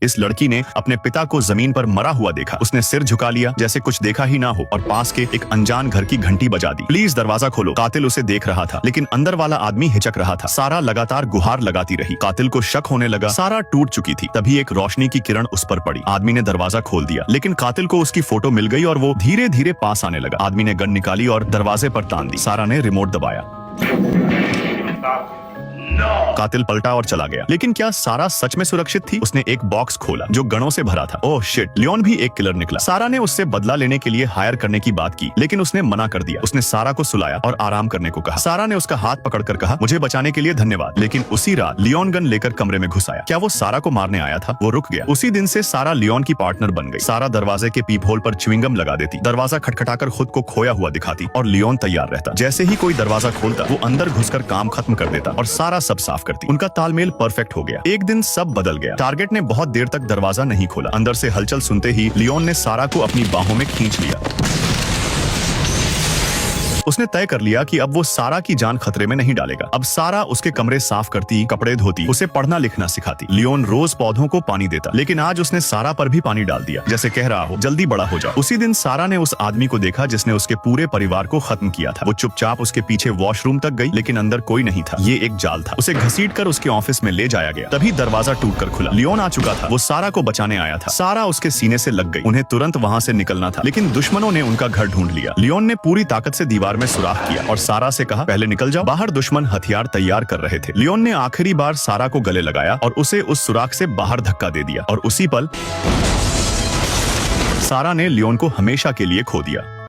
इस लड़की ने अपने पिता को जमीन पर मरा हुआ देखा। उसने सिर झुका लिया जैसे कुछ देखा ही ना हो और पास के एक अनजान घर की घंटी बजा दी। प्लीज दरवाजा खोलो। कातिल उसे देख रहा था, लेकिन अंदर वाला आदमी हिचक रहा था। सारा लगातार गुहार लगाती रही। कातिल को शक होने लगा। सारा टूट चुकी थी। तभी एक रोशनी की किरण उस पर पड़ी। आदमी ने दरवाजा खोल दिया, लेकिन कातिल को उसकी फोटो मिल गई और वो धीरे धीरे पास आने लगा। आदमी ने गन निकाली और दरवाजे पर तान दी। सारा ने रिमोट दबाया। कातिल पलटा और चला गया। लेकिन क्या सारा सच में सुरक्षित थी? उसने एक बॉक्स खोला जो गनों से भरा था। ओह शिट, लियोन भी एक किलर निकला। सारा ने उससे बदला लेने के लिए हायर करने की बात की, लेकिन उसने मना कर दिया। उसने सारा को सुलाया और आराम करने को कहा। सारा ने उसका हाथ पकड़कर कहा, मुझे बचाने के लिए धन्यवाद। लेकिन उसी रात लियोन गन लेकर कमरे में घुस आया। क्या वो सारा को मारने आया था? वो रुक गया। उसी दिन से सारा लियोन की पार्टनर बन गई। सारा दरवाजे के पीप होल पर च्युइंगम लगा देती, दरवाजा खटखटाकर खुद को खोया हुआ दिखाती और लियोन तैयार रहता। जैसे ही कोई दरवाजा खोलता, वो अंदर घुसकर काम खत्म कर देता और सारा सब साफ करती। उनका तालमेल परफेक्ट हो गया। एक दिन सब बदल गया। टारगेट ने बहुत देर तक दरवाजा नहीं खोला। अंदर से हलचल सुनते ही लियोन ने सारा को अपनी बाहों में खींच लिया। उसने तय कर लिया कि अब वो सारा की जान खतरे में नहीं डालेगा। अब सारा उसके कमरे साफ करती, कपड़े धोती, उसे पढ़ना लिखना सिखाती। लियोन रोज पौधों को पानी देता, लेकिन आज उसने सारा पर भी पानी डाल दिया, जैसे कह रहा हो जल्दी बड़ा हो जाओ। उसी दिन सारा ने उस आदमी को देखा जिसने उसके पूरे परिवार को खत्म किया था। वो चुपचाप उसके पीछे वॉशरूम तक गई, लेकिन अंदर कोई नहीं था। ये एक जाल था। उसे घसीटकर उसके ऑफिस में ले जाया गया। तभी दरवाजा टूटकर खुला। लियोन आ चुका था। वो सारा को बचाने आया था। सारा उसके सीने से लग गई। उन्हें तुरंत वहाँ से निकलना था, लेकिन दुश्मनों ने उनका घर ढूंढ लिया। लियोन ने पूरी ताकत से दीवार में सुराख किया और सारा से कहा, पहले निकल जाओ। बाहर दुश्मन हथियार तैयार कर रहे थे। लियोन ने आखिरी बार सारा को गले लगाया और उसे उस सुराख से बाहर धक्का दे दिया और उसी पल सारा ने लियोन को हमेशा के लिए खो दिया।